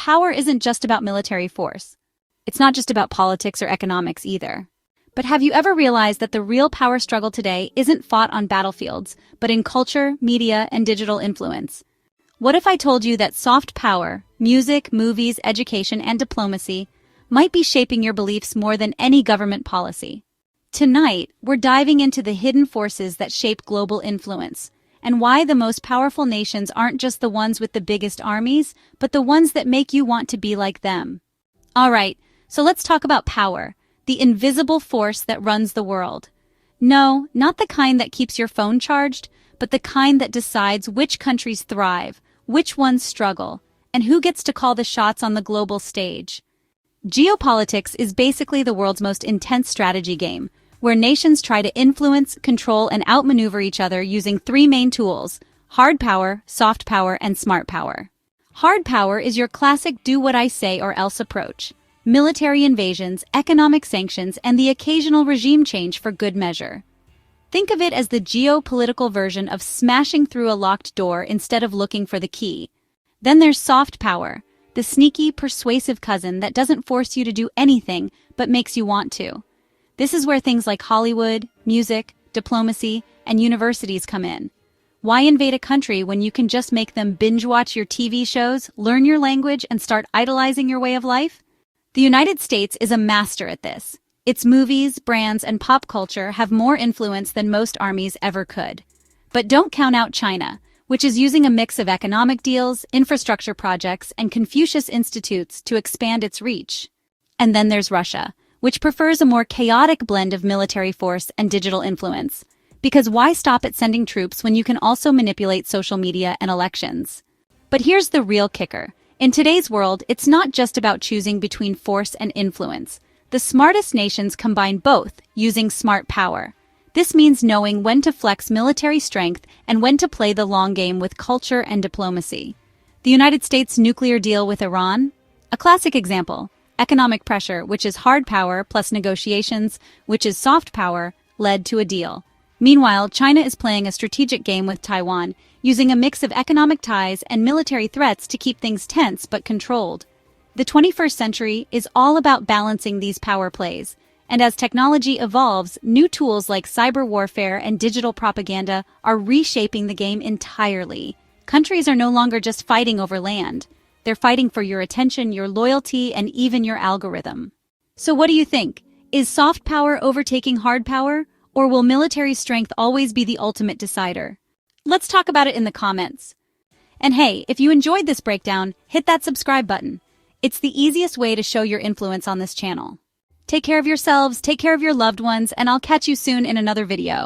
power isn't just about military force. It's not just about politics or economics either. But have you ever realized that the real power struggle today isn't fought on battlefields, but in culture, media, and digital influence? What if I told you that soft power, music, movies, education, and diplomacy might be shaping your beliefs more than any government policy? Tonight, we're diving into the hidden forces that shape global influence, and why the most powerful nations aren't just the ones with the biggest armies, but the ones that make you want to be like them. Alright, so let's talk about power, the invisible force that runs the world. No, not the kind that keeps your phone charged, but the kind that decides which countries thrive, which ones struggle, and who gets to call the shots on the global stage. Geopolitics is basically the world's most intense strategy game, where nations try to influence, control, and outmaneuver each other using three main tools: hard power, soft power, and smart power. Hard power is your classic do-what-I-say-or-else approach. Military invasions, economic sanctions, and the occasional regime change for good measure. Think of it as the geopolitical version of smashing through a locked door instead of looking for the key. Then there's soft power, the sneaky, persuasive cousin that doesn't force you to do anything but makes you want to. This is where things like Hollywood, music, diplomacy, and universities come in. Why invade a country when you can just make them binge-watch your TV shows, learn your language, and start idolizing your way of life? The United States is a master at this. Its movies, brands, and pop culture have more influence than most armies ever could. But don't count out China, which is using a mix of economic deals, infrastructure projects, and Confucius Institutes to expand its reach. And then there's Russia, which prefers a more chaotic blend of military force and digital influence. Because why stop at sending troops when you can also manipulate social media and elections? But here's the real kicker. In today's world, it's not just about choosing between force and influence. The smartest nations combine both, using smart power. This means knowing when to flex military strength and when to play the long game with culture and diplomacy. The United States' nuclear deal with Iran? A classic example. Economic pressure, which is hard power, plus negotiations, which is soft power, led to a deal. Meanwhile, China is playing a strategic game with Taiwan, using a mix of economic ties and military threats to keep things tense but controlled. The 21st century is all about balancing these power plays, and as technology evolves, new tools like cyber warfare and digital propaganda are reshaping the game entirely. Countries are no longer just fighting over land. They're fighting for your attention, your loyalty, and even your algorithm. So what do you think? Is soft power overtaking hard power? Or will military strength always be the ultimate decider? Let's talk about it in the comments. And hey, if you enjoyed this breakdown, hit that subscribe button. It's the easiest way to show your influence on this channel. Take care of yourselves, take care of your loved ones, and I'll catch you soon in another video.